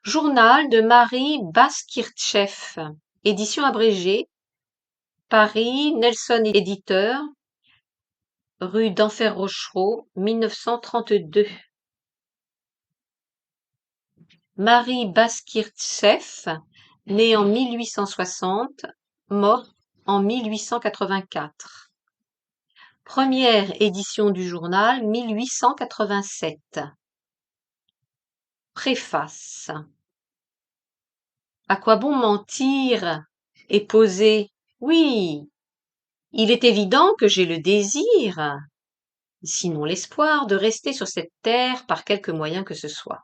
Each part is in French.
Journal de Marie Baskirtseff, édition abrégée, Paris, Nelson éditeur, rue d'Enfer Rochereau, 1932. Marie Baskirtseff, née en 1860, morte en 1884. Première édition du journal, 1887. Préface. À quoi bon mentir et poser? Oui, il est évident que j'ai le désir, sinon l'espoir, de rester sur cette terre par quelque moyen que ce soit.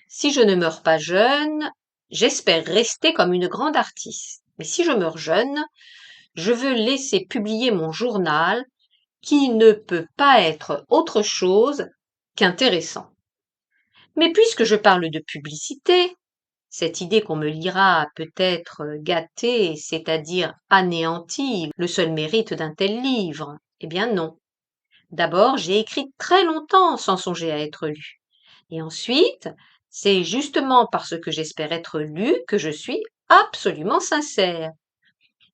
Si je ne meurs pas jeune, j'espère rester comme une grande artiste. Mais si je meurs jeune, je veux laisser publier mon journal qui ne peut pas être autre chose qu'intéressant. Mais puisque je parle de publicité, cette idée qu'on me lira peut-être gâtée, c'est-à-dire anéantie, le seul mérite d'un tel livre. Eh bien non. D'abord, j'ai écrit très longtemps sans songer à être lu. Et ensuite, c'est justement parce que j'espère être lu que je suis absolument sincère.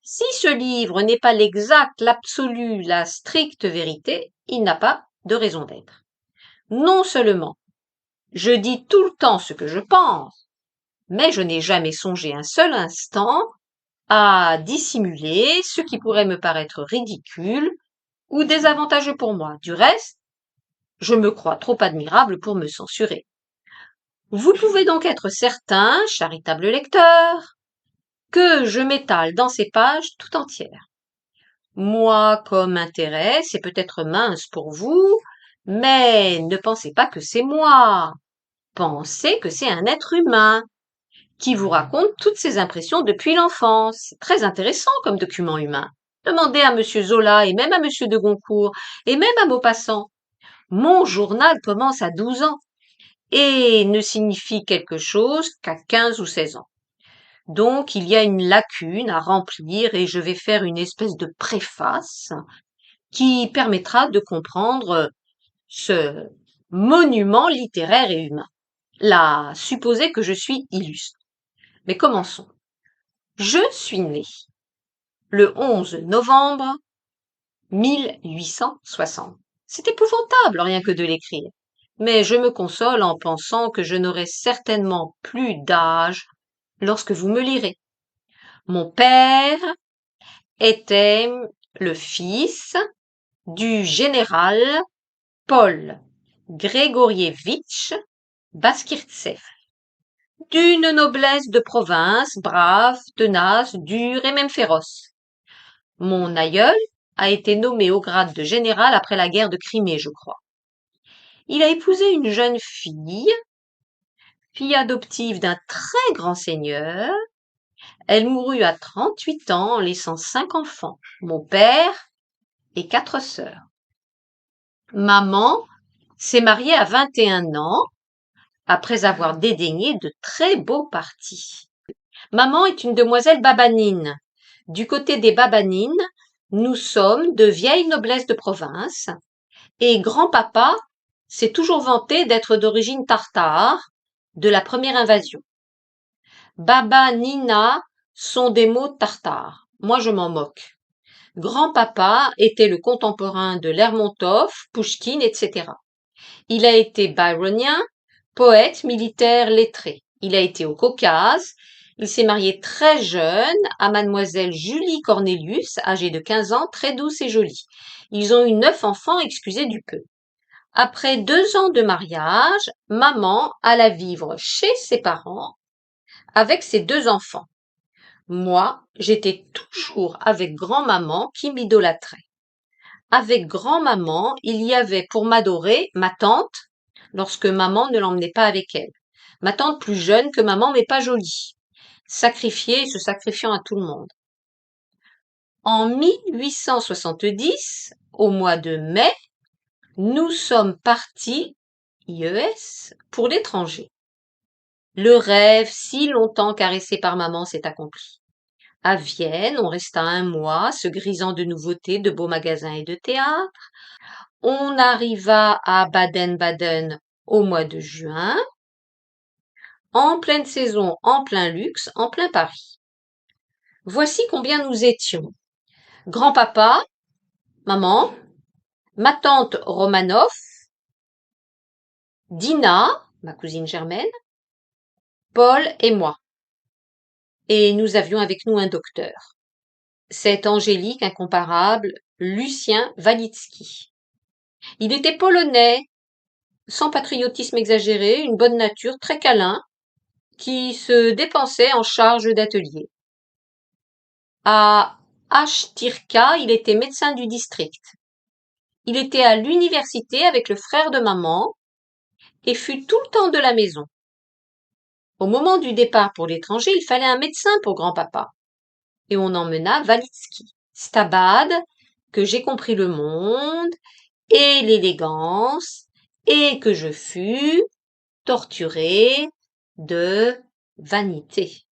Si ce livre n'est pas l'exact, l'absolu, la stricte vérité, il n'a pas de raison d'être. Non seulement, je dis tout le temps ce que je pense, mais je n'ai jamais songé un seul instant à dissimuler ce qui pourrait me paraître ridicule ou désavantageux pour moi. Du reste, je me crois trop admirable pour me censurer. Vous pouvez donc être certain, charitable lecteur, que je m'étale dans ces pages tout entières. Moi, comme intérêt, c'est peut-être mince pour vous, mais ne pensez pas que c'est moi. Pensez que c'est un être humain qui vous raconte toutes ses impressions depuis l'enfance. C'est très intéressant comme document humain. Demandez à Monsieur Zola et même à Monsieur de Goncourt et même à Maupassant. Mon journal commence à 12 ans et ne signifie quelque chose qu'à 15 ou 16 ans. Donc il y a une lacune à remplir et je vais faire une espèce de préface qui permettra de comprendre ce monument littéraire et humain. Là, supposez que je suis illustre. Mais commençons. Je suis né le 11 novembre 1860. C'est épouvantable rien que de l'écrire. Mais je me console en pensant que je n'aurai certainement plus d'âge lorsque vous me lirez. Mon père était le fils du général Paul Grégorievitch Baskirtseff, d'une noblesse de province, brave, tenace, dure et même féroce. Mon aïeul a été nommé au grade de général après la guerre de Crimée, je crois. Il a épousé une jeune fille adoptive d'un très grand seigneur. Elle mourut à 38 ans en laissant 5 enfants, mon père et 4 sœurs. Maman s'est mariée à 21 ans après avoir dédaigné de très beaux partis. Maman est une demoiselle babanine. Du côté des babanines, nous sommes de vieille noblesse de province et grand-papa s'est toujours vanté d'être d'origine tartare de la première invasion. Baba, Nina sont des mots tartares. Moi, je m'en moque. Grand-papa était le contemporain de Lermontov, Pouchkine, etc. Il a été byronien, poète, militaire, lettré. Il a été au Caucase. Il s'est marié très jeune à mademoiselle Julie Cornelius, âgée de 15 ans, très douce et jolie. Ils ont eu 9 enfants, excusez du peu. Après 2 ans de mariage, maman alla vivre chez ses parents avec ses 2 enfants. Moi, j'étais toujours avec grand-maman qui m'idolâtrait. Avec grand-maman, il y avait pour m'adorer ma tante, lorsque maman ne l'emmenait pas avec elle. Ma tante plus jeune que maman, mais pas jolie. Sacrifiée et se sacrifiant à tout le monde. En 1870, au mois de mai, nous sommes partis, IES, pour l'étranger. Le rêve, si longtemps caressé par maman, s'est accompli. À Vienne, on resta 1 mois, se grisant de nouveautés, de beaux magasins et de théâtres. On arriva à Baden-Baden au mois de juin. en pleine saison, en plein luxe, en plein Paris. Voici combien nous étions. Grand-papa, maman, ma tante Romanoff, Dina, ma cousine Germaine, Paul et moi. Et nous avions avec nous un docteur. Cet angélique incomparable, Lucien Walitsky. Il était polonais, sans patriotisme exagéré, une bonne nature, très câlin, qui se dépensait en charge d'atelier. À Achtirka, il était médecin du district. Il était à l'université avec le frère de maman et fut tout le temps de la maison. Au moment du départ pour l'étranger, il fallait un médecin pour grand-papa. Et on emmena Walitsky. Stabad, que j'ai compris le monde, et l'élégance, et que je fus torturé de vanité.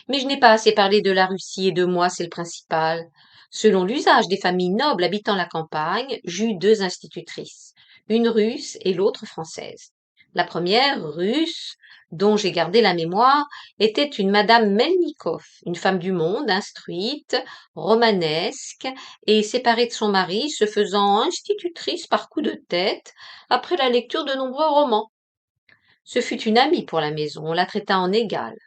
Mais je n'ai pas assez parlé de la Russie et de moi, c'est le principal. Selon l'usage des familles nobles habitant la campagne, j'eus deux institutrices, une russe et l'autre française. La première, russe, dont j'ai gardé la mémoire, était une madame Melnikov, une femme du monde, instruite, romanesque, et séparée de son mari, se faisant institutrice par coup de tête, après la lecture de nombreux romans. Ce fut une amie pour la maison, on la traita en égale.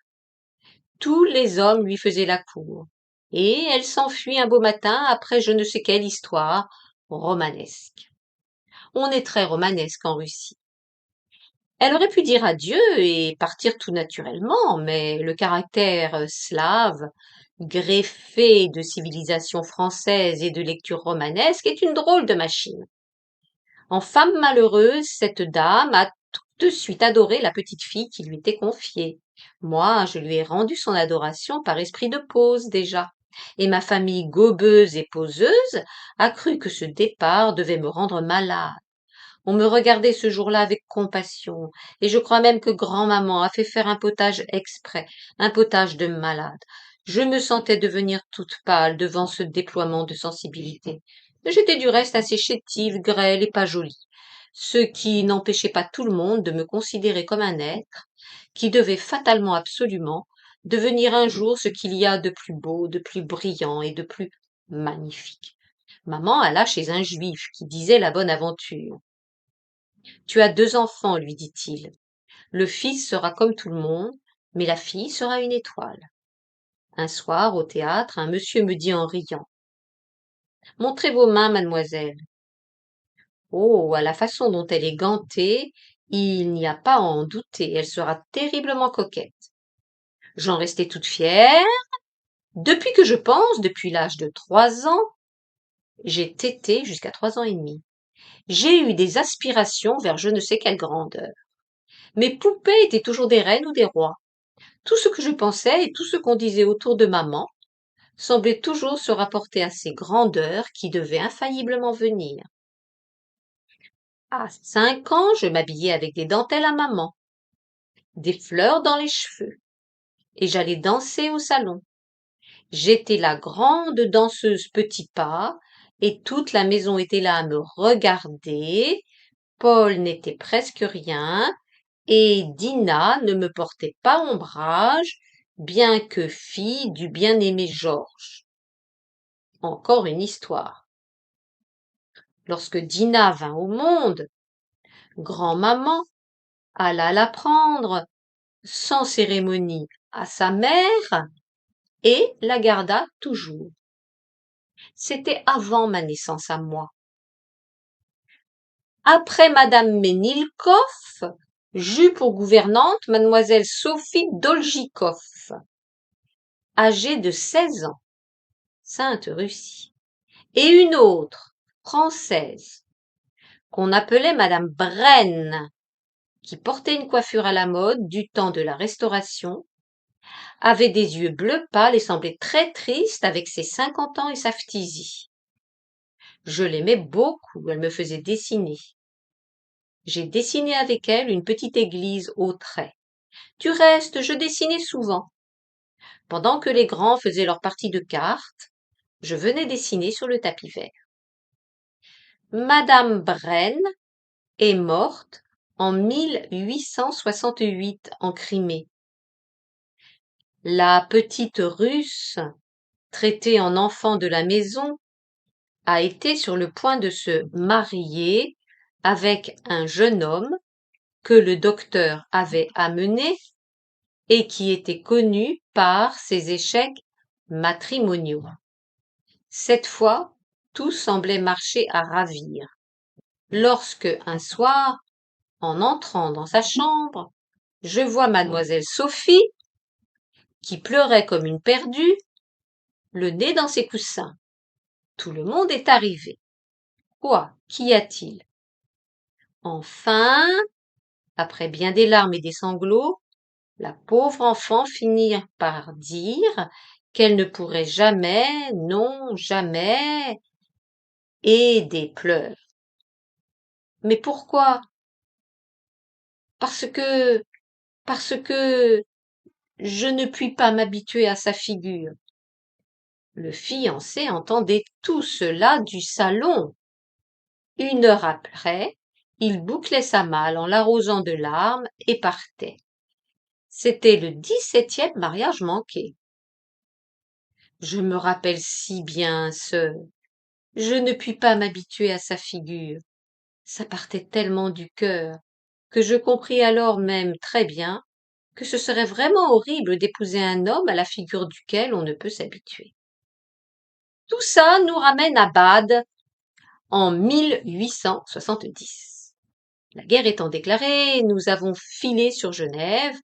Tous les hommes lui faisaient la cour, et elle s'enfuit un beau matin après je ne sais quelle histoire romanesque. On est très romanesque en Russie. Elle aurait pu dire adieu et partir tout naturellement, mais le caractère slave, greffé de civilisation française et de lecture romanesque, est une drôle de machine. En femme malheureuse, cette dame a tout de suite adoré la petite fille qui lui était confiée. Moi, je lui ai rendu son adoration par esprit de pose déjà. Et ma famille gobeuse et poseuse a cru que ce départ devait me rendre malade. On me regardait ce jour-là avec compassion, et je crois même que grand-maman a fait faire un potage exprès, un potage de malade. Je me sentais devenir toute pâle devant ce déploiement de sensibilité. J'étais du reste assez chétive, grêle et pas jolie, ce qui n'empêchait pas tout le monde de me considérer comme un être qui devait fatalement absolument devenir un jour ce qu'il y a de plus beau, de plus brillant et de plus magnifique. Maman alla chez un juif qui disait la bonne aventure. Tu as deux enfants, lui dit-il. Le fils sera comme tout le monde, mais la fille sera une étoile. Un soir, au théâtre, un monsieur me dit en riant. Montrez vos mains, mademoiselle. Oh, à la façon dont elle est gantée, il n'y a pas à en douter, elle sera terriblement coquette. J'en restai toute fière. Depuis que je pense, depuis l'âge de 3 ans, j'ai tété jusqu'à 3 ans et demi. J'ai eu des aspirations vers je ne sais quelle grandeur. Mes poupées étaient toujours des reines ou des rois. Tout ce que je pensais et tout ce qu'on disait autour de maman semblait toujours se rapporter à ces grandeurs qui devaient infailliblement venir. À 5 ans, je m'habillais avec des dentelles à maman, des fleurs dans les cheveux, et j'allais danser au salon. J'étais la grande danseuse petits pas, et toute la maison était là à me regarder. Paul n'était presque rien, et Dina ne me portait pas ombrage, bien que fille du bien-aimé Georges. Encore une histoire. Lorsque Dina vint au monde, grand-maman alla la prendre sans cérémonie à sa mère et la garda toujours. C'était avant ma naissance à moi. Après madame Ménilkov, j'eus pour gouvernante mademoiselle Sophie Dolgikov, âgée de 16 ans, Sainte Russie, et une autre, française, qu'on appelait madame Brenne, qui portait une coiffure à la mode du temps de la Restauration, avait des yeux bleus pâles et semblait très triste avec ses 50 ans et sa phtisie. Je l'aimais beaucoup, elle me faisait dessiner. J'ai dessiné avec elle une petite église au trait. Du reste, je dessinais souvent. Pendant que les grands faisaient leur partie de cartes, je venais dessiner sur le tapis vert. Madame Brenne est morte en 1868 en Crimée. La petite Russe, traitée en enfant de la maison, a été sur le point de se marier avec un jeune homme que le docteur avait amené et qui était connu par ses échecs matrimoniaux. Cette fois, tout semblait marcher à ravir. Lorsque, un soir, en entrant dans sa chambre, je vois mademoiselle Sophie, qui pleurait comme une perdue, le nez dans ses coussins. Tout le monde est arrivé. Quoi? Qu'y a-t-il? Enfin, après bien des larmes et des sanglots, la pauvre enfant finit par dire qu'elle ne pourrait jamais, non, jamais, et des pleurs. Mais pourquoi? Parce que, parce que je ne puis pas m'habituer à sa figure. Le fiancé entendait tout cela du salon. 1 heure après, il bouclait sa malle en l'arrosant de larmes et partait. C'était le 17e mariage manqué. Je me rappelle si bien je ne puis pas m'habituer à sa figure. Ça partait tellement du cœur que je compris alors même très bien que ce serait vraiment horrible d'épouser un homme à la figure duquel on ne peut s'habituer. Tout ça nous ramène à Bade en 1870. La guerre étant déclarée, nous avons filé sur Genève,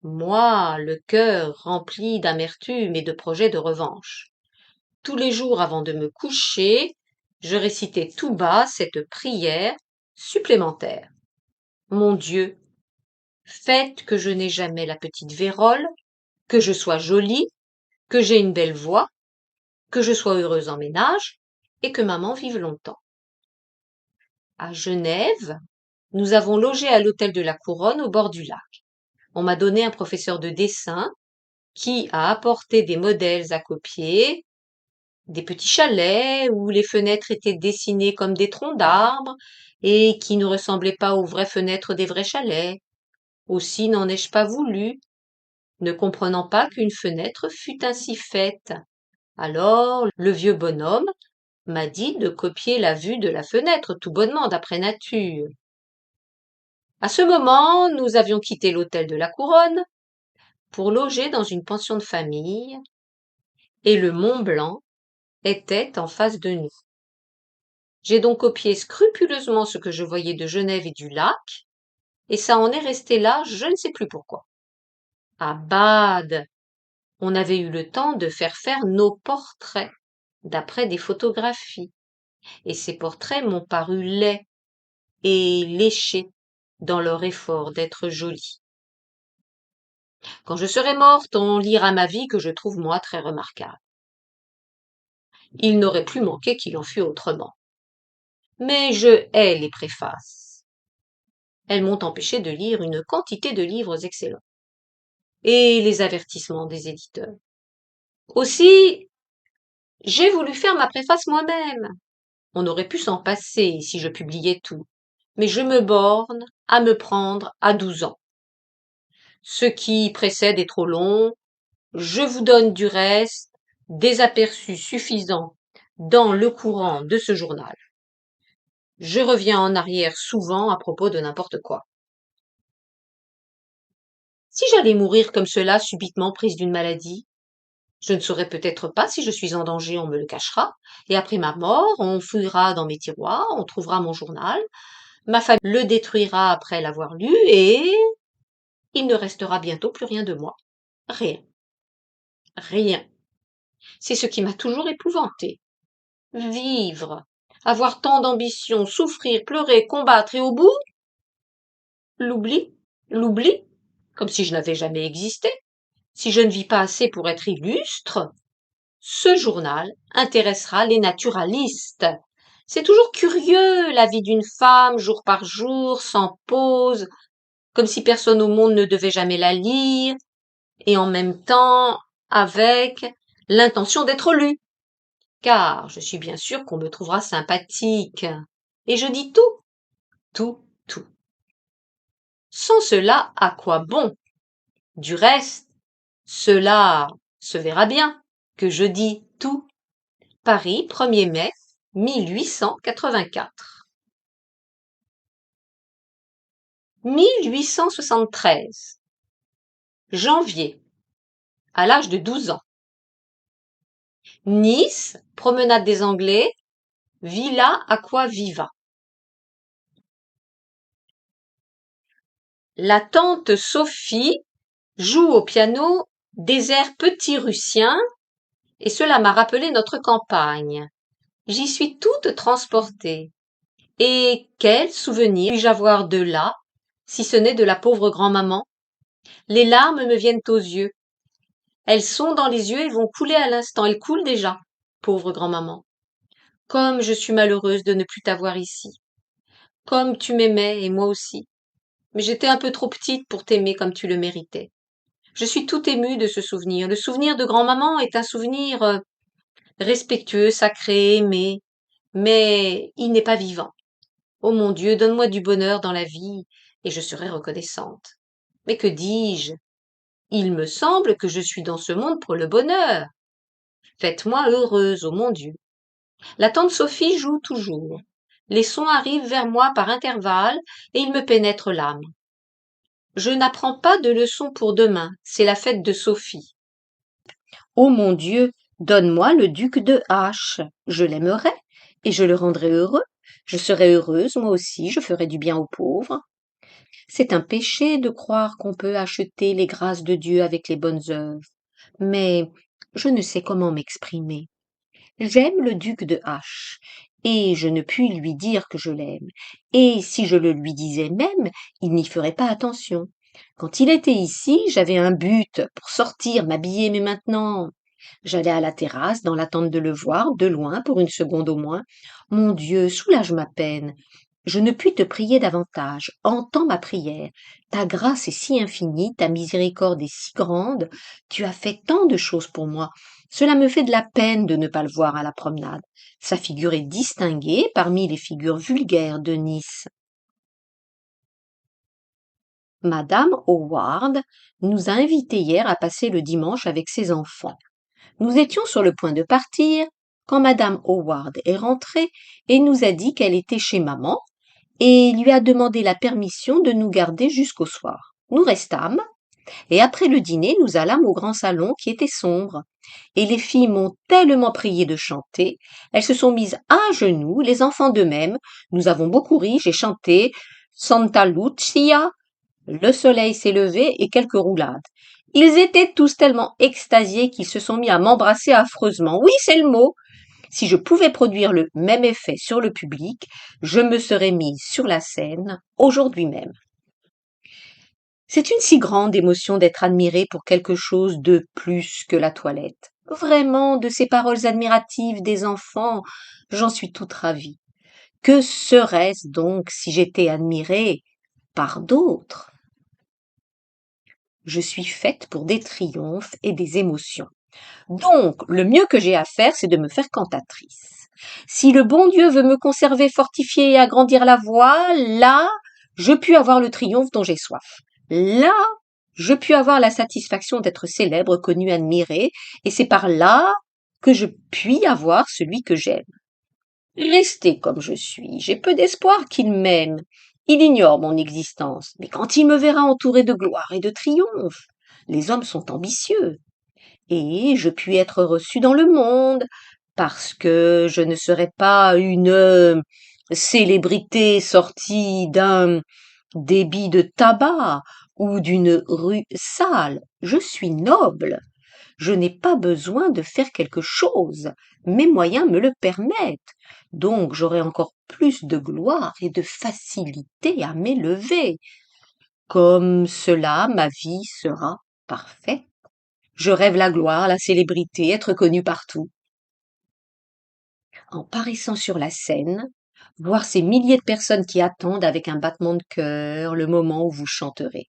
moi, le cœur rempli d'amertume et de projets de revanche. Tous les jours avant de me coucher, je récitais tout bas cette prière supplémentaire. Mon Dieu, faites que je n'ai jamais la petite vérole, que je sois jolie, que j'aie une belle voix, que je sois heureuse en ménage et que maman vive longtemps. À Genève, nous avons logé à l'hôtel de la Couronne au bord du lac. On m'a donné un professeur de dessin qui a apporté des modèles à copier, des petits chalets où les fenêtres étaient dessinées comme des troncs d'arbres et qui ne ressemblaient pas aux vraies fenêtres des vrais chalets. Aussi n'en ai-je pas voulu, ne comprenant pas qu'une fenêtre fût ainsi faite. Alors le vieux bonhomme m'a dit de copier la vue de la fenêtre tout bonnement d'après nature. À ce moment, nous avions quitté l'hôtel de la Couronne pour loger dans une pension de famille, et le Mont Blanc était en face de nous. J'ai donc copié scrupuleusement ce que je voyais de Genève et du lac, et ça en est resté là, je ne sais plus pourquoi. À Bade, on avait eu le temps de faire nos portraits, d'après des photographies, et ces portraits m'ont paru laids et léchés dans leur effort d'être jolis. Quand je serai morte, on lira ma vie que je trouve moi très remarquable. Il n'aurait plus manqué qu'il en fût autrement. Mais je hais les préfaces. Elles m'ont empêché de lire une quantité de livres excellents. Et les avertissements des éditeurs. Aussi, j'ai voulu faire ma préface moi-même. On aurait pu s'en passer si je publiais tout, mais je me borne à me prendre à 12 ans. Ce qui précède est trop long, je vous donne du reste des aperçus suffisants dans le courant de ce journal. Je reviens en arrière souvent à propos de n'importe quoi. Si j'allais mourir comme cela, subitement prise d'une maladie, je ne saurais peut-être pas si je suis en danger, on me le cachera, et après ma mort, on fouillera dans mes tiroirs, on trouvera mon journal, ma famille le détruira après l'avoir lu, et il ne restera bientôt plus rien de moi. Rien. Rien. C'est ce qui m'a toujours épouvantée. Vivre, avoir tant d'ambition, souffrir, pleurer, combattre, et au bout, l'oubli, comme si je n'avais jamais existé. Si je ne vis pas assez pour être illustre, ce journal intéressera les naturalistes. C'est toujours curieux, la vie d'une femme, jour par jour, sans pause, comme si personne au monde ne devait jamais la lire, et en même temps avec l'intention d'être lue. Car je suis bien sûre qu'on me trouvera sympathique. Et je dis tout, tout, tout. Sans cela, à quoi bon? Du reste, cela se verra bien que je dis tout. Paris, 1er mai 1884. 1873. Janvier, à l'âge de 12 ans. Nice, promenade des Anglais, Villa Aquaviva. La tante Sophie joue au piano des airs petits-russiens et cela m'a rappelé notre campagne. J'y suis toute transportée. Et quel souvenir puis-je avoir de là, si ce n'est de la pauvre grand-maman? Les larmes me viennent aux yeux. Elles sont dans les yeux et vont couler à l'instant. Elles coulent déjà, pauvre grand-maman. Comme je suis malheureuse de ne plus t'avoir ici. Comme tu m'aimais et moi aussi. Mais j'étais un peu trop petite pour t'aimer comme tu le méritais. Je suis tout émue de ce souvenir. Le souvenir de grand-maman est un souvenir respectueux, sacré, aimé, mais il n'est pas vivant. Oh mon Dieu, donne-moi du bonheur dans la vie, et je serai reconnaissante. Mais que dis-je? Il me semble que je suis dans ce monde pour le bonheur. Faites-moi heureuse, oh mon Dieu. La tante Sophie joue toujours. Les sons arrivent vers moi par intervalles, et ils me pénètrent l'âme. Je n'apprends pas de leçons pour demain, c'est la fête de Sophie. Oh mon Dieu, donne-moi le duc de H. Je l'aimerai, et je le rendrai heureux. Je serai heureuse, moi aussi, je ferai du bien aux pauvres. C'est un péché de croire qu'on peut acheter les grâces de Dieu avec les bonnes œuvres. Mais je ne sais comment m'exprimer. J'aime le duc de H, et je ne puis lui dire que je l'aime. Et si je le lui disais même, il n'y ferait pas attention. Quand il était ici, j'avais un but pour sortir, m'habiller, mais maintenant, j'allais à la terrasse dans l'attente de le voir, de loin, pour une seconde au moins. Mon Dieu, soulage ma peine. Je ne puis te prier davantage. Entends ma prière. Ta grâce est si infinie, ta miséricorde est si grande. Tu as fait tant de choses pour moi. Cela me fait de la peine de ne pas le voir à la promenade. Sa figure est distinguée parmi les figures vulgaires de Nice. Madame Howard nous a invités hier à passer le dimanche avec ses enfants. Nous étions sur le point de partir quand Madame Howard est rentrée et nous a dit qu'elle était chez maman et lui a demandé la permission de nous garder jusqu'au soir. Nous restâmes et après le dîner, nous allâmes au grand salon qui était sombre. Et les filles m'ont tellement prié de chanter, elles se sont mises à genoux, les enfants de même. Nous avons beaucoup ri, j'ai chanté Santa Lucia, le soleil s'est levé et quelques roulades. Ils étaient tous tellement extasiés qu'ils se sont mis à m'embrasser affreusement. Oui, c'est le mot. Si je pouvais produire le même effet sur le public, je me serais mise sur la scène aujourd'hui même. C'est une si grande émotion d'être admiré pour quelque chose de plus que la toilette. Vraiment, de ces paroles admiratives des enfants, j'en suis toute ravie. Que serait-ce donc si j'étais admirée par d'autres? Je suis faite pour des triomphes et des émotions. Donc, le mieux que j'ai à faire, c'est de me faire cantatrice. Si le bon Dieu veut me conserver, fortifier et agrandir la voix, là, je puis avoir le triomphe dont j'ai soif. Là, je puis avoir la satisfaction d'être célèbre, connu, admiré, et c'est par là que je puis avoir celui que j'aime. Rester comme je suis, j'ai peu d'espoir qu'il m'aime. Il ignore mon existence, mais quand il me verra entouré de gloire et de triomphe, les hommes sont ambitieux et je puis être reçue dans le monde, parce que je ne serai pas une célébrité sortie d'un débit de tabac ou d'une rue sale. Je suis noble. Je n'ai pas besoin de faire quelque chose. Mes moyens me le permettent. Donc j'aurai encore plus de gloire et de facilité à m'élever. Comme cela, ma vie sera parfaite. Je rêve la gloire, la célébrité, être connu partout. En paraissant sur la scène, voir ces milliers de personnes qui attendent avec un battement de cœur le moment où vous chanterez.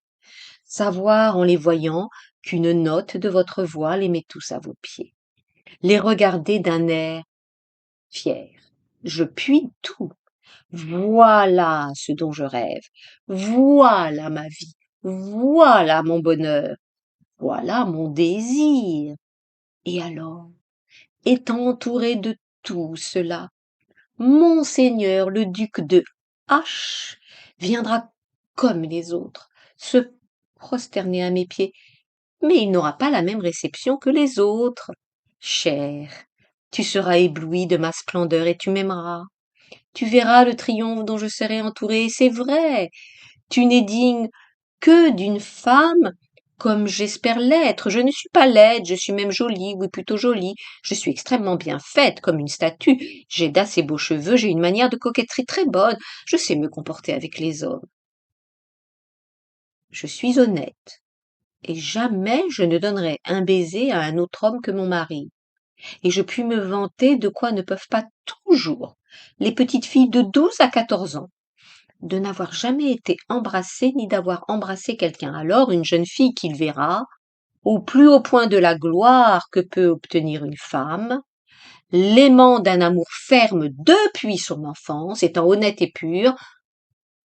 Savoir en les voyant qu'une note de votre voix les met tous à vos pieds. Les regarder d'un air fier. Je puis tout. Voilà ce dont je rêve. Voilà ma vie. Voilà mon bonheur. Voilà mon désir. Et alors, étant entouré de tout cela, Monseigneur le duc de H viendra comme les autres, se prosterner à mes pieds, mais il n'aura pas la même réception que les autres. Cher, tu seras ébloui de ma splendeur et tu m'aimeras. Tu verras le triomphe dont je serai entouré, c'est vrai. Tu n'es digne que d'une femme comme j'espère l'être. Je ne suis pas laide, je suis même jolie, oui plutôt jolie. Je suis extrêmement bien faite, comme une statue. J'ai d'assez beaux cheveux, j'ai une manière de coquetterie très bonne. Je sais me comporter avec les hommes. Je suis honnête, et jamais je ne donnerai un baiser à un autre homme que mon mari. Et je puis me vanter de quoi ne peuvent pas toujours les petites filles de 12 à 14 ans, de n'avoir jamais été embrassée ni d'avoir embrassé quelqu'un. Alors une jeune fille qu'il verra, au plus haut point de la gloire que peut obtenir une femme, l'aimant d'un amour ferme depuis son enfance, étant honnête et pur,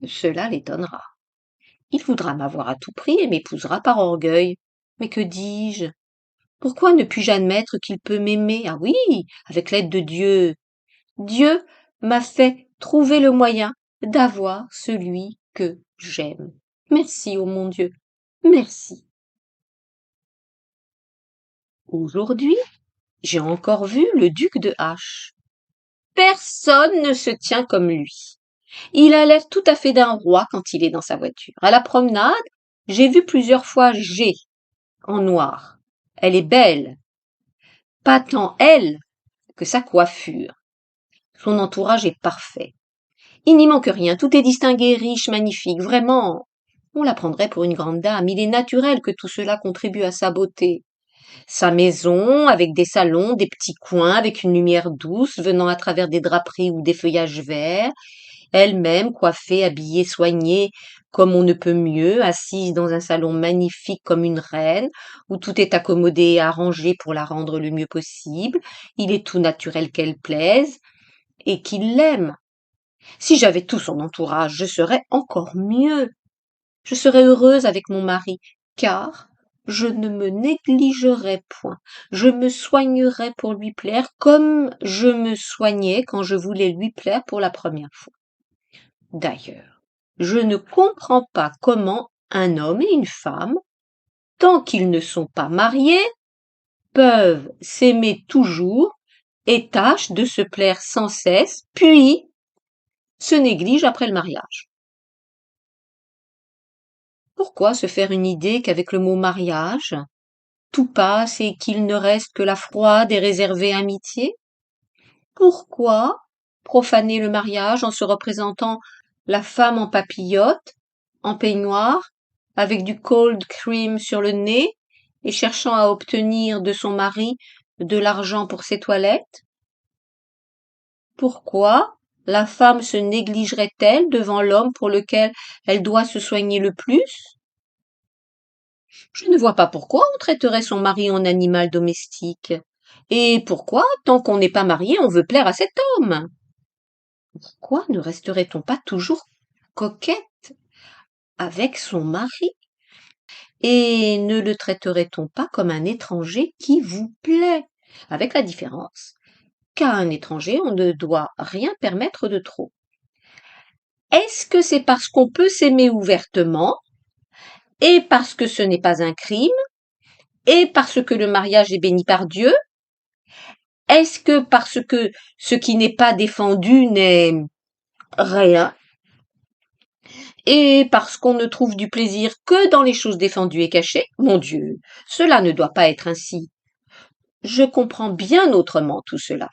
cela l'étonnera. Il voudra m'avoir à tout prix et m'épousera par orgueil. Mais que dis-je? Pourquoi ne puis-je admettre qu'il peut m'aimer? Ah oui, avec l'aide de Dieu. Dieu m'a fait trouver le moyen d'avoir celui que j'aime. Merci, ô mon Dieu, merci. Aujourd'hui, j'ai encore vu le duc de H. Personne ne se tient comme lui. Il a l'air tout à fait d'un roi quand il est dans sa voiture. À la promenade, j'ai vu plusieurs fois G en noir. Elle est belle, pas tant elle que sa coiffure. Son entourage est parfait. Il n'y manque rien, tout est distingué, riche, magnifique, vraiment. On la prendrait pour une grande dame. Il est naturel que tout cela contribue à sa beauté. Sa maison, avec des salons, des petits coins, avec une lumière douce venant à travers des draperies ou des feuillages verts, elle-même coiffée, habillée, soignée, comme on ne peut mieux, assise dans un salon magnifique comme une reine, où tout est accommodé et arrangé pour la rendre le mieux possible. Il est tout naturel qu'elle plaise et qu'il l'aime. Si j'avais tout son entourage, je serais encore mieux. Je serais heureuse avec mon mari, car je ne me négligerais point. Je me soignerais pour lui plaire comme je me soignais quand je voulais lui plaire pour la première fois. D'ailleurs, je ne comprends pas comment un homme et une femme, tant qu'ils ne sont pas mariés, peuvent s'aimer toujours et tâchent de se plaire sans cesse, puis se négligent après le mariage. Pourquoi se faire une idée qu'avec le mot mariage, tout passe et qu'il ne reste que la froide et réservée amitié? Pourquoi profaner le mariage en se représentant la femme en papillote, en peignoir, avec du cold cream sur le nez et cherchant à obtenir de son mari de l'argent pour ses toilettes? Pourquoi la femme se négligerait-elle devant l'homme pour lequel elle doit se soigner le plus? Je ne vois pas pourquoi on traiterait son mari en animal domestique. Et pourquoi, tant qu'on n'est pas marié, on veut plaire à cet homme? Pourquoi ne resterait-on pas toujours coquette avec son mari? Et ne le traiterait-on pas comme un étranger qui vous plaît? Avec la différence qu'à un étranger, on ne doit rien permettre de trop. Est-ce que c'est parce qu'on peut s'aimer ouvertement, et parce que ce n'est pas un crime, et parce que le mariage est béni par Dieu? Est-ce que parce que ce qui n'est pas défendu n'est rien, et parce qu'on ne trouve du plaisir que dans les choses défendues et cachées? Mon Dieu, cela ne doit pas être ainsi. Je comprends bien autrement tout cela.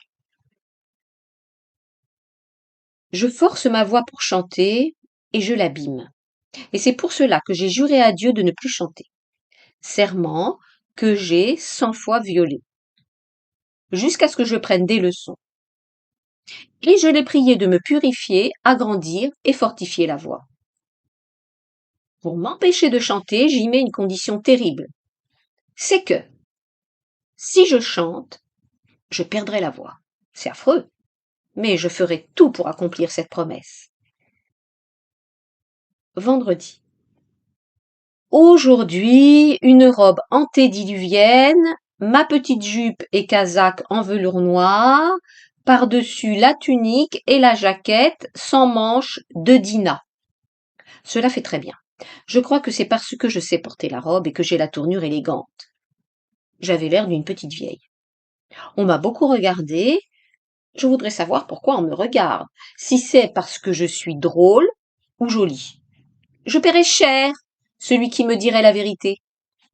Je force ma voix pour chanter, et je l'abîme. Et c'est pour cela que j'ai juré à Dieu de ne plus chanter. Serment que j'ai 100 fois violé, jusqu'à ce que je prenne des leçons. Et je l'ai prié de me purifier, agrandir et fortifier la voix. Pour m'empêcher de chanter, j'y mets une condition terrible. C'est que, si je chante, je perdrai la voix. C'est affreux. mais je ferai tout pour accomplir cette promesse. Vendredi. Aujourd'hui, une robe antédiluvienne, ma petite jupe et casaque en velours noir, par-dessus la tunique et la jaquette sans manches de Dinah. Cela fait très bien. Je crois que c'est parce que je sais porter la robe et que j'ai la tournure élégante. J'avais l'air d'une petite vieille. On m'a beaucoup regardée. Je voudrais savoir pourquoi on me regarde. Si c'est parce que je suis drôle ou jolie. Je paierais cher celui qui me dirait la vérité.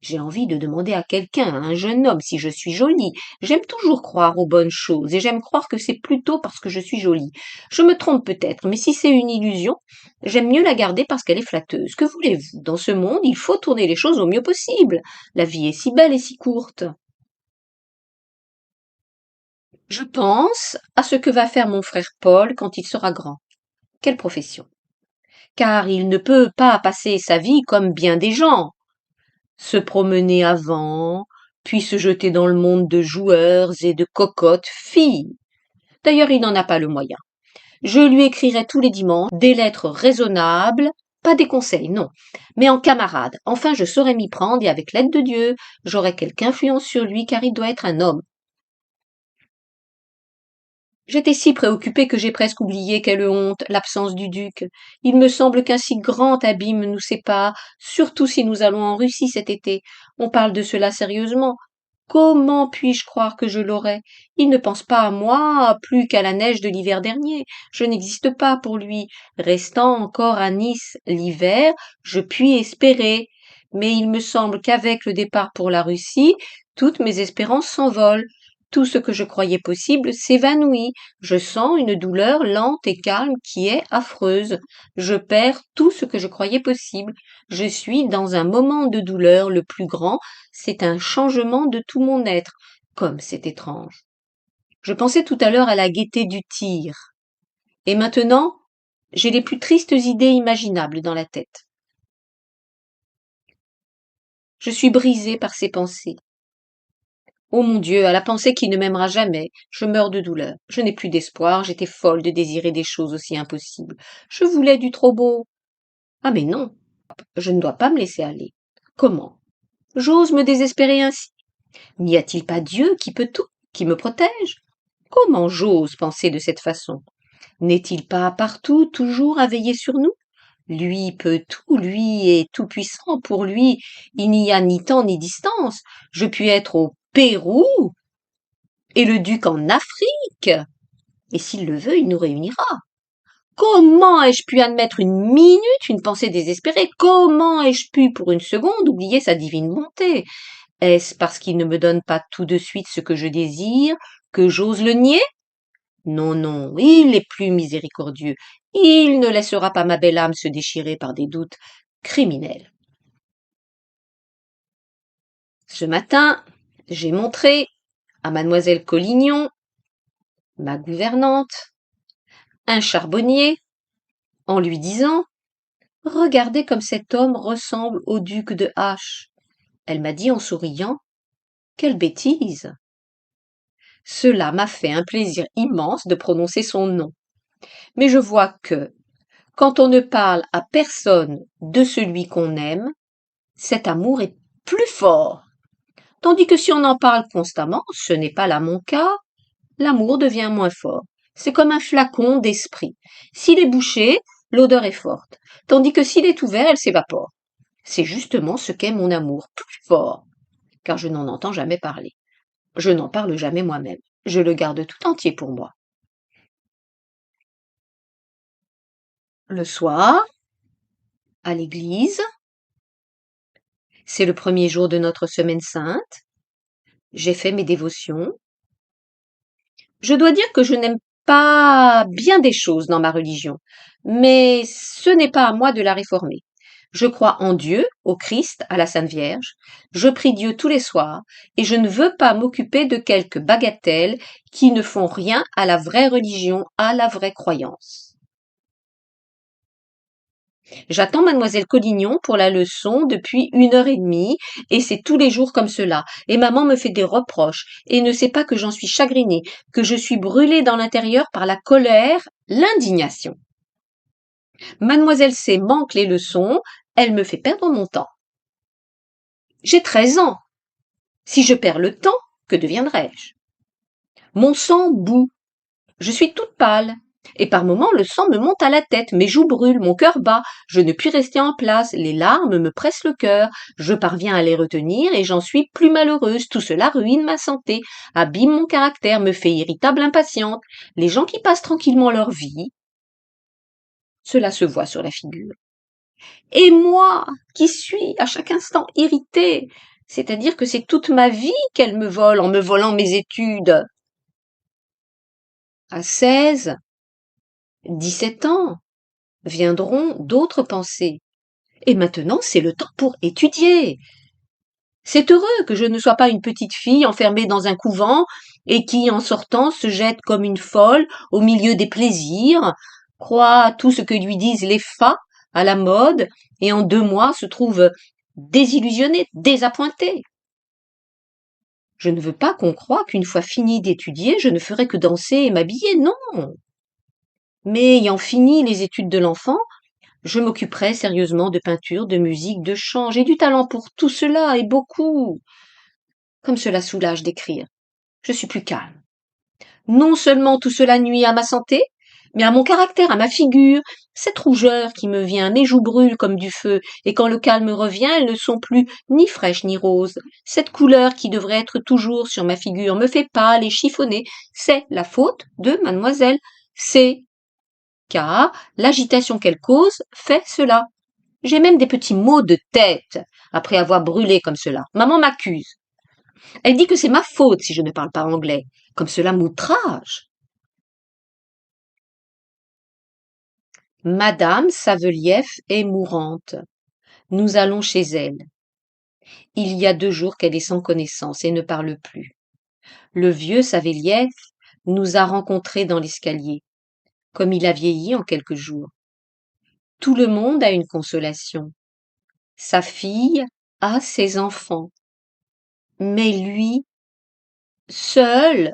J'ai envie de demander à quelqu'un, à un jeune homme, si je suis jolie. J'aime toujours croire aux bonnes choses, et j'aime croire que c'est plutôt parce que je suis jolie. Je me trompe peut-être, mais si c'est une illusion, j'aime mieux la garder parce qu'elle est flatteuse. Que voulez-vous? Dans ce monde, il faut tourner les choses au mieux possible. La vie est si belle et si courte. Je pense à ce que va faire mon frère Paul quand il sera grand. Quelle profession? Car il ne peut pas passer sa vie comme bien des gens. Se promener avant, puis se jeter dans le monde de joueurs et de cocottes filles. D'ailleurs, il n'en a pas le moyen. Je lui écrirai tous les dimanches des lettres raisonnables, pas des conseils, non, mais en camarade. Enfin, je saurai m'y prendre et avec l'aide de Dieu, j'aurai quelque influence sur lui car il doit être un homme. J'étais si préoccupée que j'ai presque oublié quelle honte, l'absence du duc. Il me semble qu'un si grand abîme nous sépare, surtout si nous allons en Russie cet été. On parle de cela sérieusement. Comment puis-je croire que je l'aurai? Il ne pense pas à moi plus qu'à la neige de l'hiver dernier. Je n'existe pas pour lui. Restant encore à Nice l'hiver, je puis espérer. Mais il me semble qu'avec le départ pour la Russie, toutes mes espérances s'envolent. Tout ce que je croyais possible s'évanouit. Je sens une douleur lente et calme qui est affreuse. Je perds tout ce que je croyais possible. Je suis dans un moment de douleur le plus grand. C'est un changement de tout mon être. Comme c'est étrange. Je pensais tout à l'heure à la gaieté du tir. Et maintenant, j'ai les plus tristes idées imaginables dans la tête. Je suis brisée par ces pensées. Oh mon Dieu, à la pensée qu'il ne m'aimera jamais, je meurs de douleur. Je n'ai plus d'espoir, j'étais folle de désirer des choses aussi impossibles. Je voulais du trop beau. Ah mais non, je ne dois pas me laisser aller. Comment? J'ose me désespérer ainsi. N'y a-t-il pas Dieu qui peut tout, qui me protège? Comment j'ose penser de cette façon? N'est-il pas partout, toujours à veiller sur nous? Lui peut tout, lui est tout-puissant. Pour lui, il n'y a ni temps ni distance. Je puis être au Pérou et le duc en Afrique. Et s'il le veut, il nous réunira. Comment ai-je pu admettre une minute une pensée désespérée? Comment ai-je pu, pour une seconde, oublier sa divine bonté? Est-ce parce qu'il ne me donne pas tout de suite ce que je désire, que j'ose le nier? Non, non, il est plus miséricordieux. Il ne laissera pas ma belle âme se déchirer par des doutes criminels. Ce matin, j'ai montré à mademoiselle Collignon, ma gouvernante, un charbonnier, en lui disant: regardez comme cet homme ressemble au duc de H. Elle m'a dit en souriant: quelle bêtise! Cela m'a fait un plaisir immense de prononcer son nom. Mais je vois que, quand on ne parle à personne de celui qu'on aime, cet amour est plus fort. Tandis que si on en parle constamment, ce n'est pas là mon cas, l'amour devient moins fort. C'est comme un flacon d'esprit. S'il est bouché, l'odeur est forte, tandis que s'il est ouvert, elle s'évapore. C'est justement ce qu'est mon amour, plus fort, car je n'en entends jamais parler. Je n'en parle jamais moi-même. Je le garde tout entier pour moi. Le soir, à l'église, c'est le premier jour de notre semaine sainte. J'ai fait mes dévotions. Je dois dire que je n'aime pas bien des choses dans ma religion, mais ce n'est pas à moi de la réformer. Je crois en Dieu, au Christ, à la Sainte Vierge. Je prie Dieu tous les soirs et je ne veux pas m'occuper de quelques bagatelles qui ne font rien à la vraie religion, à la vraie croyance. J'attends mademoiselle Collignon pour la leçon depuis 1 heure et demie, et c'est tous les jours comme cela. Et maman me fait des reproches, et ne sait pas que j'en suis chagrinée, que je suis brûlée dans l'intérieur par la colère, l'indignation. Mademoiselle C manque les leçons, elle me fait perdre mon temps. J'ai 13 ans. Si je perds le temps, que deviendrai-je? Mon sang bout. Je suis toute pâle. Et par moments, le sang me monte à la tête, mes joues brûlent, mon cœur bat, je ne puis rester en place, les larmes me pressent le cœur, je parviens à les retenir et j'en suis plus malheureuse. Tout cela ruine ma santé, abîme mon caractère, me fait irritable, impatiente. Les gens qui passent tranquillement leur vie, cela se voit sur la figure. Et moi, qui suis à chaque instant irritée, c'est-à-dire que c'est toute ma vie qu'elle me vole en me volant mes études. À 16, 17 ans, viendront d'autres pensées. Et maintenant, c'est le temps pour étudier. C'est heureux que je ne sois pas une petite fille enfermée dans un couvent et qui, en sortant, se jette comme une folle au milieu des plaisirs, croit tout ce que lui disent les fats à la mode et en 2 mois se trouve désillusionnée, désappointée. Je ne veux pas qu'on croie qu'une fois fini d'étudier, je ne ferai que danser et m'habiller, non. Mais ayant fini les études de l'enfant, je m'occuperai sérieusement de peinture, de musique, de chant. J'ai du talent pour tout cela et beaucoup. Comme cela soulage d'écrire. Je suis plus calme. Non seulement tout cela nuit à ma santé, mais à mon caractère, à ma figure. Cette rougeur qui me vient, mes joues brûlent comme du feu, et quand le calme revient, elles ne sont plus ni fraîches ni roses. Cette couleur qui devrait être toujours sur ma figure me fait pâle et chiffonner. C'est la faute de mademoiselle C. Car l'agitation qu'elle cause fait cela. J'ai même des petits maux de tête après avoir brûlé comme cela. Maman m'accuse. Elle dit que c'est ma faute si je ne parle pas anglais. Comme cela m'outrage. Madame Savelieff est mourante. Nous allons chez elle. Il y a 2 jours qu'elle est sans connaissance et ne parle plus. Le vieux Savelieff nous a rencontrés dans l'escalier. Comme il a vieilli en quelques jours. Tout le monde a une consolation. Sa fille a ses enfants. Mais lui, seul,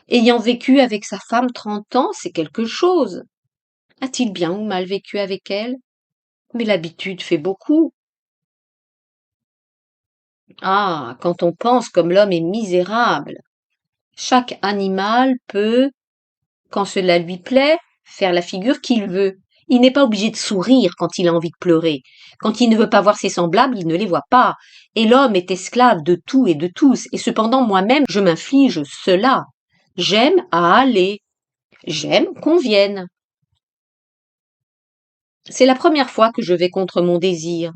ayant vécu avec sa femme 30 ans, c'est quelque chose. A-t-il bien ou mal vécu avec elle? Mais l'habitude fait beaucoup. Ah, quand on pense comme l'homme est misérable. Chaque animal peut, quand cela lui plaît, faire la figure qu'il veut. Il n'est pas obligé de sourire quand il a envie de pleurer. Quand il ne veut pas voir ses semblables, il ne les voit pas. Et l'homme est esclave de tout et de tous. Et cependant, moi-même, je m'inflige cela. J'aime à aller. J'aime qu'on vienne. C'est la première fois que je vais contre mon désir.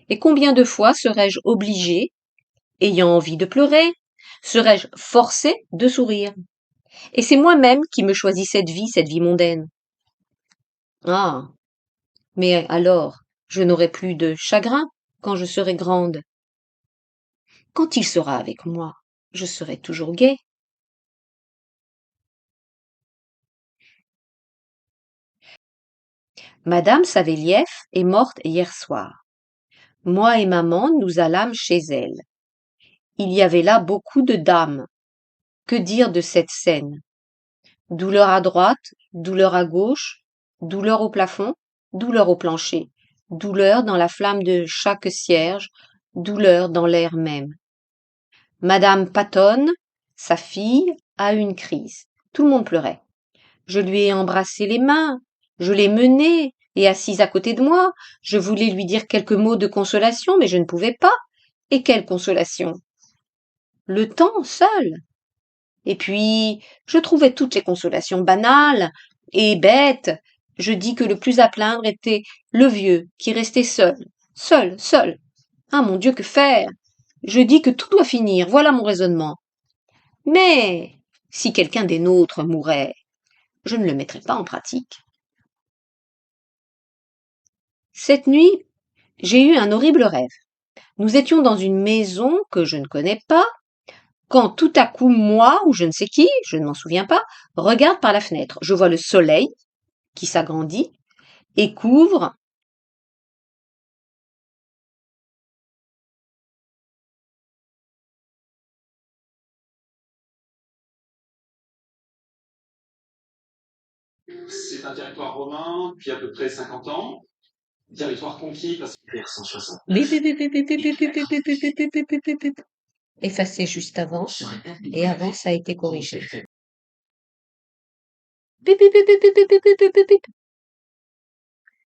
Et combien de fois serais-je obligée, ayant envie de pleurer, serais-je forcée de sourire? Et c'est moi-même qui me choisis cette vie mondaine. Ah, mais alors, je n'aurai plus de chagrin quand je serai grande. Quand il sera avec moi, je serai toujours gaie. Madame Savelieff est morte hier soir. Moi et maman, nous allâmes chez elle. Il y avait là beaucoup de dames. Que dire de cette scène? Douleur à droite, douleur à gauche, douleur au plafond, douleur au plancher, douleur dans la flamme de chaque cierge, douleur dans l'air même. Madame Patton, sa fille, a eu une crise. Tout le monde pleurait. Je lui ai embrassé les mains, je l'ai menée et assise à côté de moi. Je voulais lui dire quelques mots de consolation, mais je ne pouvais pas. Et quelle consolation? Le temps seul. Et puis, je trouvais toutes les consolations banales et bêtes. Je dis que le plus à plaindre était le vieux qui restait seul, seul, seul. Ah mon Dieu, que faire? Je dis que tout doit finir, voilà mon raisonnement. Mais si quelqu'un des nôtres mourait, je ne le mettrais pas en pratique. Cette nuit, j'ai eu un horrible rêve. Nous étions dans une maison que je ne connais pas, quand tout à coup moi, ou je ne sais qui, je ne m'en souviens pas, regarde par la fenêtre. Je vois le soleil qui s'agrandit, et couvre C'est un territoire romain depuis à peu près 50 ans. Territoire conquis parce que vers 160. bip, bip, bip, bip, bip, bip, bip, bip, bip, bip, bip, bip, bip, bip, bip, bip. Effacé juste avant, et avant ça a été corrigé. Bip, bip, bip, bip, bip, bip, bip, bip, bip, bip.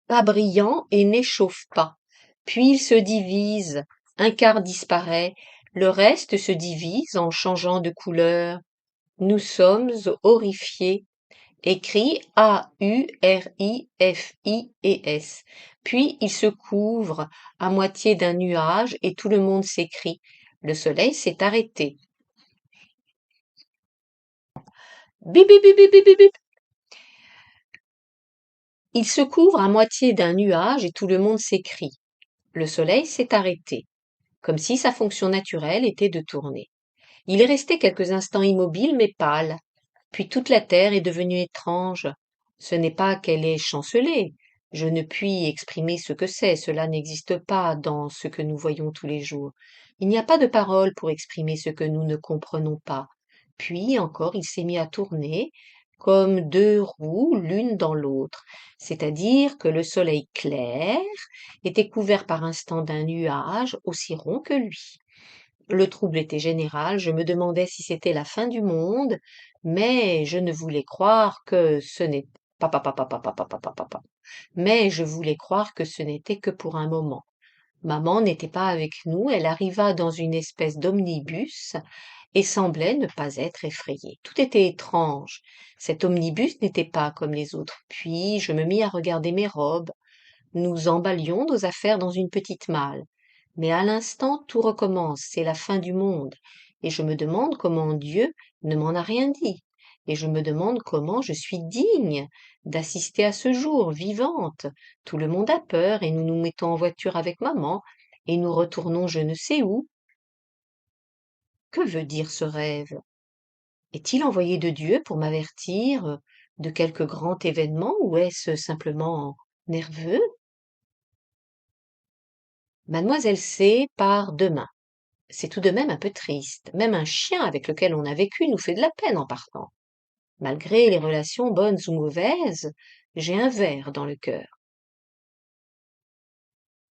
Pas brillant et n'échauffe pas. Puis il se divise, un quart disparaît, le reste se divise en changeant de couleur. Nous sommes horrifiés. Écrit A-U-R-I-F-I-E-S. Puis il se couvre à moitié d'un nuage et tout le monde s'écrie. Le soleil s'est arrêté. Bip, bip, bip, bip, bip, bip, bip. Il se couvre à moitié d'un nuage et tout le monde s'écrie. Le soleil s'est arrêté, comme si sa fonction naturelle était de tourner. Il est resté quelques instants immobile mais pâle. Puis toute la terre est devenue étrange. Ce n'est pas qu'elle est chancelée. Je ne puis exprimer ce que c'est, cela n'existe pas dans ce que nous voyons tous les jours. Il n'y a pas de parole pour exprimer ce que nous ne comprenons pas. Puis encore il s'est mis à tourner, comme deux roues l'une dans l'autre, c'est-à-dire que le soleil clair était couvert par instant d'un nuage aussi rond que lui. Le trouble était général, je me demandais si c'était la fin du monde, mais je ne voulais croire que ce n'est pas, mais je voulais croire que ce n'était que pour un moment. Maman n'était pas avec nous, elle arriva dans une espèce d'omnibus et semblait ne pas être effrayée. Tout était étrange. Cet omnibus n'était pas comme les autres. Puis je me mis à regarder mes robes. Nous emballions nos affaires dans une petite malle. Mais à l'instant, tout recommence, c'est la fin du monde. Et je me demande comment Dieu ne m'en a rien dit. Et je me demande comment je suis digne d'assister à ce jour, vivante. Tout le monde a peur et nous nous mettons en voiture avec maman et nous retournons je ne sais où. Que veut dire ce rêve? Est-il envoyé de Dieu pour m'avertir de quelque grand événement ou est-ce simplement nerveux? Mademoiselle C part demain. C'est tout de même un peu triste. Même un chien avec lequel on a vécu nous fait de la peine en partant. Malgré les relations bonnes ou mauvaises, j'ai un ver dans le cœur.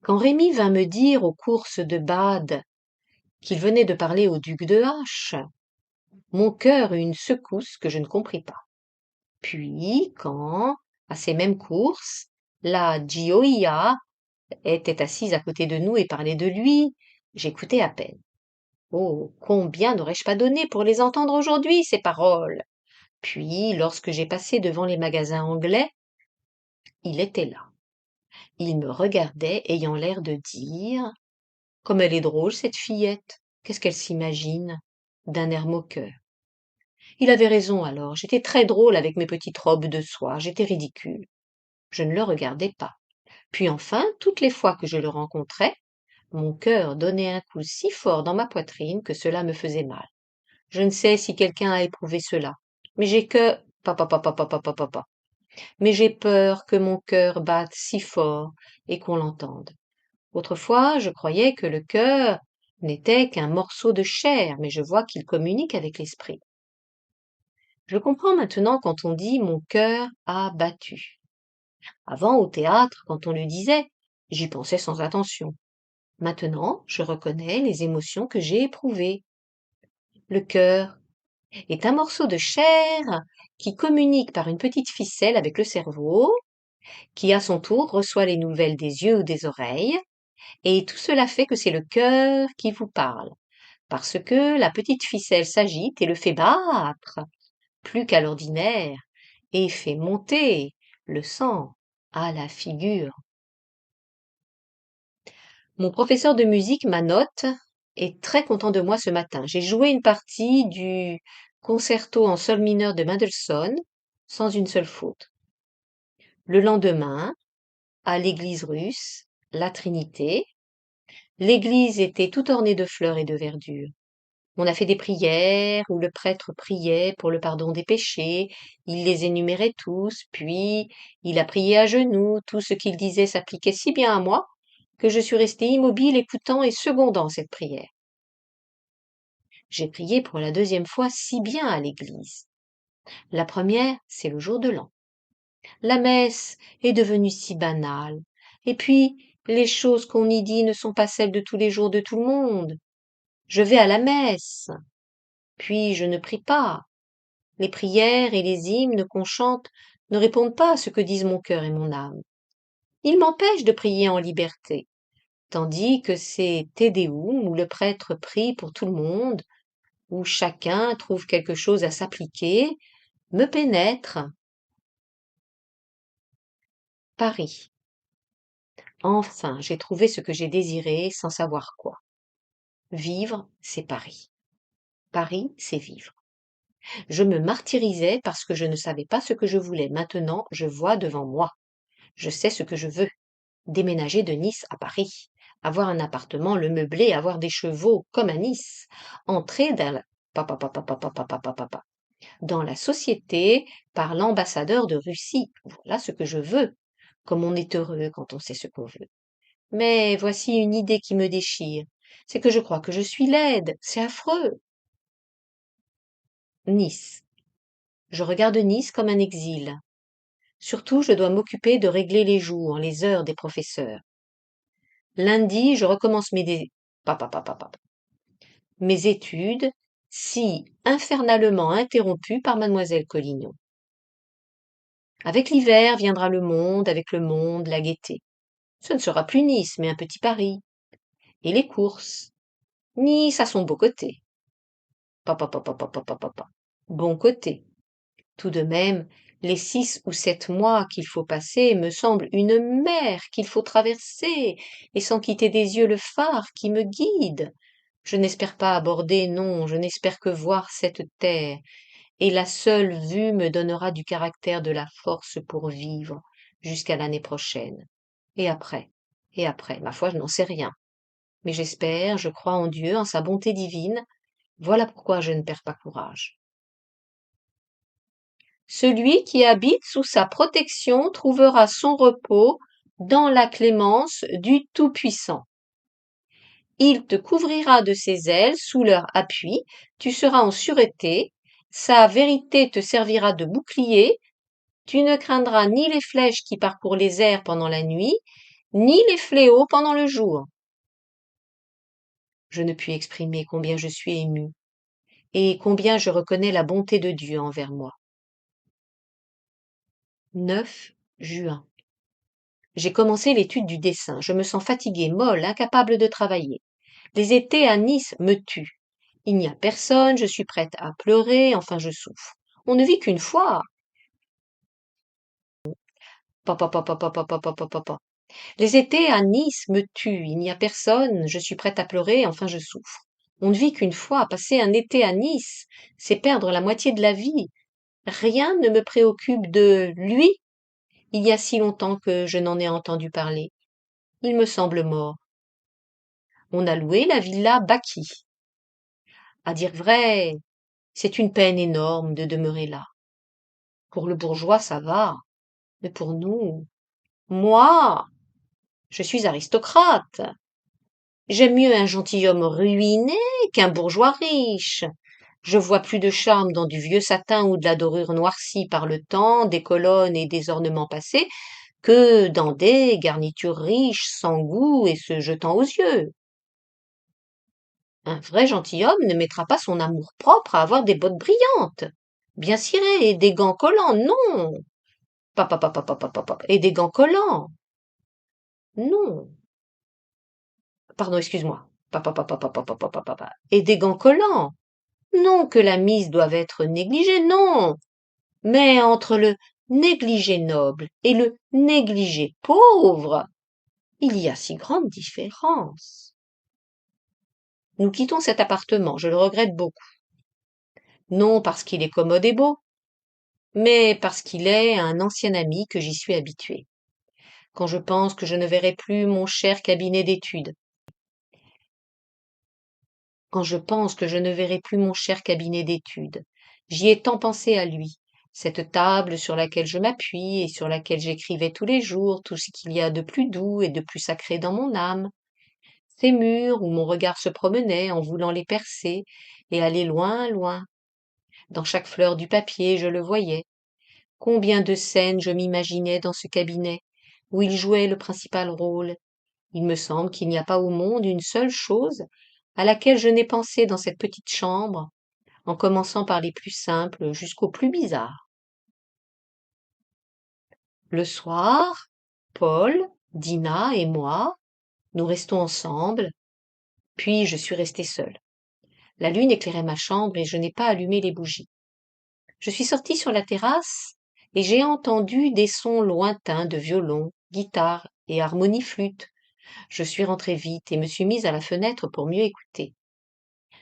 Quand Rémi vint me dire aux courses de Bade qu'il venait de parler au duc de H, mon cœur eut une secousse que je ne compris pas. Puis, quand, à ces mêmes courses, la Gioia était assise à côté de nous et parlait de lui, j'écoutais à peine. Oh, combien n'aurais-je pas donné pour les entendre aujourd'hui, ces paroles! Puis, lorsque j'ai passé devant les magasins anglais, il était là. Il me regardait, ayant l'air de dire: comme elle est drôle, cette fillette. Qu'est-ce qu'elle s'imagine? D'un air moqueur. Il avait raison alors, j'étais très drôle avec mes petites robes de soie, j'étais ridicule. Je ne le regardais pas. Puis enfin, toutes les fois que je le rencontrais, mon cœur donnait un coup si fort dans ma poitrine que cela me faisait mal. Je ne sais si quelqu'un a éprouvé cela, mais j'ai que mais j'ai peur que mon cœur batte si fort et qu'on l'entende. Autrefois, je croyais que le cœur n'était qu'un morceau de chair, mais je vois qu'il communique avec l'esprit. Je comprends maintenant quand on dit mon cœur a battu. Avant, au théâtre, quand on le disait, j'y pensais sans attention. Maintenant, je reconnais les émotions que j'ai éprouvées. Le cœur est un morceau de chair qui communique par une petite ficelle avec le cerveau, qui à son tour reçoit les nouvelles des yeux ou des oreilles, et tout cela fait que c'est le cœur qui vous parle, parce que la petite ficelle s'agite et le fait battre, plus qu'à l'ordinaire, et fait monter le sang à la figure. Mon professeur de musique, Manotte, est très content de moi ce matin. J'ai joué une partie du concerto en sol mineur de Mendelssohn sans une seule faute. Le lendemain, à l'église russe, la Trinité, l'église était tout ornée de fleurs et de verdure. On a fait des prières où le prêtre priait pour le pardon des péchés, il les énumérait tous, puis il a prié à genoux, tout ce qu'il disait s'appliquait si bien à moi que je suis restée immobile écoutant et secondant cette prière. J'ai prié pour la deuxième fois si bien à l'église. La première, c'est le jour de l'an. La messe est devenue si banale. Et puis, les choses qu'on y dit ne sont pas celles de tous les jours de tout le monde. Je vais à la messe, puis je ne prie pas. Les prières et les hymnes qu'on chante ne répondent pas à ce que disent mon cœur et mon âme. Ils m'empêchent de prier en liberté, tandis que ces Te Deum où le prêtre prie pour tout le monde, où chacun trouve quelque chose à s'appliquer, me pénètrent. Paris. Enfin, j'ai trouvé ce que j'ai désiré sans savoir quoi. Vivre, c'est Paris. Paris, c'est vivre. Je me martyrisais parce que je ne savais pas ce que je voulais. Maintenant, je vois devant moi. Je sais ce que je veux. Déménager de Nice à Paris. Avoir un appartement, le meubler, avoir des chevaux, comme à Nice. Entrer dans la... dans la société par l'ambassadeur de Russie. Voilà ce que je veux. Comme on est heureux quand on sait ce qu'on veut. Mais voici une idée qui me déchire. C'est que je crois que je suis laide. C'est affreux. Nice. Je regarde Nice comme un exil. Surtout, je dois m'occuper de régler les jours, les heures des professeurs. Lundi, je recommence mes études, si infernalement interrompues par mademoiselle Collignon. Avec l'hiver viendra le monde, avec le monde, la gaieté. Ce ne sera plus Nice, mais un petit Paris. Et les courses. Nice a son beau côté. Bon côté. Tout de même, les 6 ou 7 mois qu'il faut passer me semblent une mer qu'il faut traverser, et sans quitter des yeux le phare qui me guide. Je n'espère pas aborder, non, je n'espère que voir cette terre, et la seule vue me donnera du caractère de la force pour vivre jusqu'à l'année prochaine. Et après, ma foi, je n'en sais rien. Mais j'espère, je crois en Dieu, en sa bonté divine, voilà pourquoi je ne perds pas courage. Celui qui habite sous sa protection trouvera son repos dans la clémence du Tout-Puissant. Il te couvrira de ses ailes sous leur appui, tu seras en sûreté, sa vérité te servira de bouclier, tu ne craindras ni les flèches qui parcourent les airs pendant la nuit, ni les fléaux pendant le jour. Je ne puis exprimer combien je suis émue, et combien je reconnais la bonté de Dieu envers moi. 9 juin. J'ai commencé l'étude du dessin. Je me sens fatiguée, molle, incapable de travailler. Les étés à Nice me tuent. Il n'y a personne, je suis prête à pleurer, enfin je souffre. On ne vit qu'une fois. Les étés à Nice me tuent. Il n'y a personne, je suis prête à pleurer, enfin je souffre. On ne vit qu'une fois. Passer un été à Nice, c'est perdre la moitié de la vie. Rien ne me préoccupe de lui. Il y a si longtemps que je n'en ai entendu parler. Il me semble mort. On a loué la villa Baki. À dire vrai, c'est une peine énorme de demeurer là. Pour le bourgeois, ça va, mais pour nous, moi, je suis aristocrate. J'aime mieux un gentilhomme ruiné qu'un bourgeois riche. Je vois plus de charme dans du vieux satin ou de la dorure noircie par le temps, des colonnes et des ornements passés, que dans des garnitures riches, sans goût et se jetant aux yeux. Un vrai gentilhomme ne mettra pas son amour-propre à avoir des bottes brillantes, bien cirées, et des gants collants, non. Et des gants collants, non. Pardon, excuse-moi. Et des gants collants. Non que la mise doive être négligée, non. Mais entre le négligé noble et le négligé pauvre, il y a si grande différence. Nous quittons cet appartement, je le regrette beaucoup. Non parce qu'il est commode et beau, mais parce qu'il est un ancien ami que j'y suis habituée. Quand je pense que je ne verrai plus mon cher cabinet d'études, quand je pense que je ne verrai plus mon cher cabinet d'études. J'y ai tant pensé à lui, cette table sur laquelle je m'appuie et sur laquelle j'écrivais tous les jours tout ce qu'il y a de plus doux et de plus sacré dans mon âme, ces murs où mon regard se promenait en voulant les percer et aller loin, loin. Dans chaque fleur du papier, je le voyais. Combien de scènes je m'imaginais dans ce cabinet, où il jouait le principal rôle. Il me semble qu'il n'y a pas au monde une seule chose à laquelle je n'ai pensé dans cette petite chambre, en commençant par les plus simples jusqu'aux plus bizarres. Le soir, Paul, Dina et moi, nous restons ensemble, puis je suis restée seule. La lune éclairait ma chambre et je n'ai pas allumé les bougies. Je suis sortie sur la terrasse et j'ai entendu des sons lointains de violon, guitare et harmonie-flûte. Je suis rentrée vite et me suis mise à la fenêtre pour mieux écouter.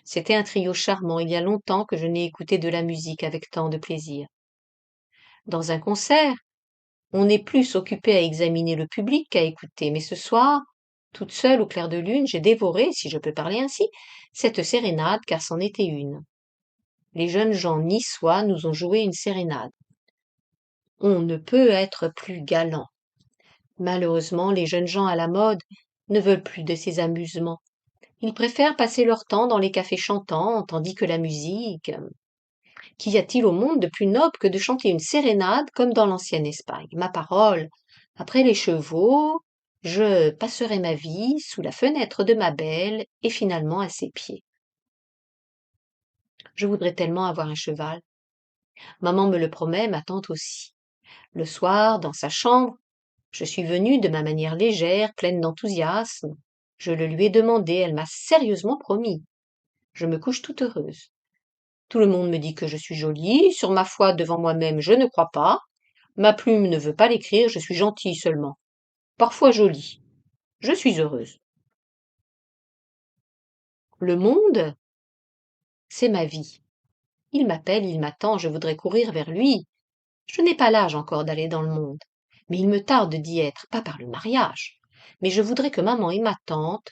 C'était un trio charmant, il y a longtemps que je n'ai écouté de la musique avec tant de plaisir. Dans un concert, on est plus occupé à examiner le public qu'à écouter, mais ce soir, toute seule au clair de lune, j'ai dévoré, si je peux parler ainsi, cette sérénade car c'en était une. Les jeunes gens niçois nous ont joué une sérénade. On ne peut être plus galant. Malheureusement, les jeunes gens à la mode ne veulent plus de ces amusements. Ils préfèrent passer leur temps dans les cafés chantants, tandis que la musique. Qu'y a-t-il au monde de plus noble que de chanter une sérénade comme dans l'ancienne Espagne? Ma parole, après les chevaux, je passerai ma vie sous la fenêtre de ma belle et finalement à ses pieds. Je voudrais tellement avoir un cheval. Maman me le promet, ma tante aussi. Le soir, dans sa chambre, je suis venue de ma manière légère, pleine d'enthousiasme. Je le lui ai demandé, elle m'a sérieusement promis. Je me couche toute heureuse. Tout le monde me dit que je suis jolie, sur ma foi devant moi-même je ne crois pas. Ma plume ne veut pas l'écrire, je suis gentille seulement. Parfois jolie. Je suis heureuse. Le monde, c'est ma vie. Il m'appelle, il m'attend, je voudrais courir vers lui. Je n'ai pas l'âge encore d'aller dans le monde. Mais il me tarde d'y être, pas par le mariage. Mais je voudrais que maman et ma tante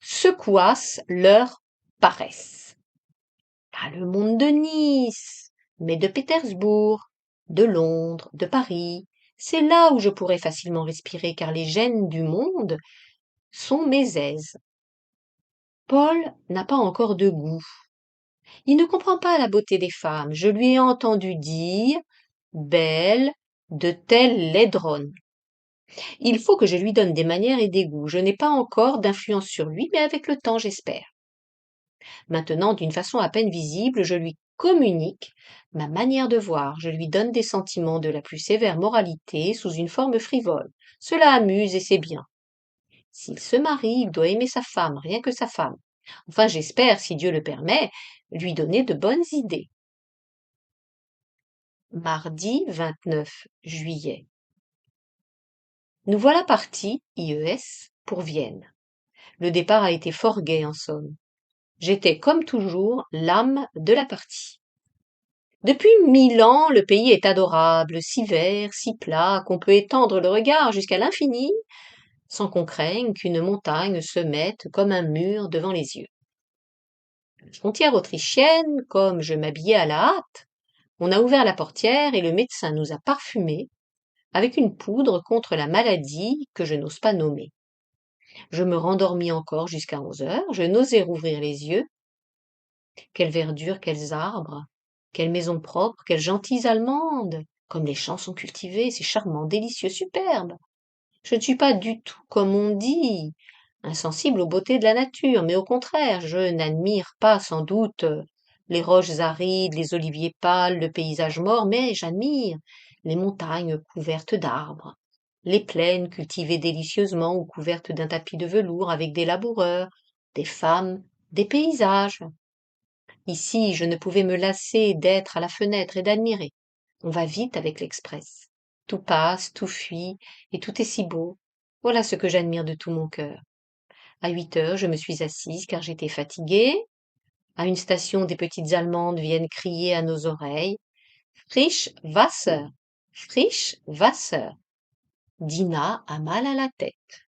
secouassent leur paresse. Pas le monde de Nice, mais de Pétersbourg, de Londres, de Paris. C'est là où je pourrais facilement respirer, car les gènes du monde sont mes aises. Paul n'a pas encore de goût. Il ne comprend pas la beauté des femmes. Je lui ai entendu dire belle de telle laidronne. Il faut que je lui donne des manières et des goûts. Je n'ai pas encore d'influence sur lui, mais avec le temps, j'espère. Maintenant, d'une façon à peine visible, je lui communique ma manière de voir. Je lui donne des sentiments de la plus sévère moralité sous une forme frivole. Cela amuse et c'est bien. S'il se marie, il doit aimer sa femme, rien que sa femme. Enfin, j'espère, si Dieu le permet, lui donner de bonnes idées. Mardi 29 juillet. Nous voilà partis, IES, pour Vienne. Le départ a été fort gai en somme. J'étais comme toujours l'âme de la partie. Depuis 1000 ans, le pays est adorable, si vert, si plat, qu'on peut étendre le regard jusqu'à l'infini, sans qu'on craigne qu'une montagne se mette comme un mur devant les yeux. Frontière autrichienne, comme je m'habillais à la hâte, on a ouvert la portière et le médecin nous a parfumés avec une poudre contre la maladie que je n'ose pas nommer. Je me rendormis encore jusqu'à 11 heures, je n'osais rouvrir les yeux. Quelle verdure, quels arbres, quelles maisons propres, quelles gentilles Allemandes, comme les champs sont cultivés, c'est charmant, délicieux, superbe. Je ne suis pas du tout, comme on dit, insensible aux beautés de la nature, mais au contraire, je n'admire pas sans doute les roches arides, les oliviers pâles, le paysage mort, mais j'admire les montagnes couvertes d'arbres, les plaines cultivées délicieusement ou couvertes d'un tapis de velours avec des laboureurs, des femmes, des paysages. Ici, je ne pouvais me lasser d'être à la fenêtre et d'admirer. On va vite avec l'express. Tout passe, tout fuit, et tout est si beau. Voilà ce que j'admire de tout mon cœur. À 8 heures, je me suis assise car j'étais fatiguée. À une station, des petites Allemandes viennent crier à nos oreilles. Frisch Wasser, Frisch Wasser. Dina a mal à la tête.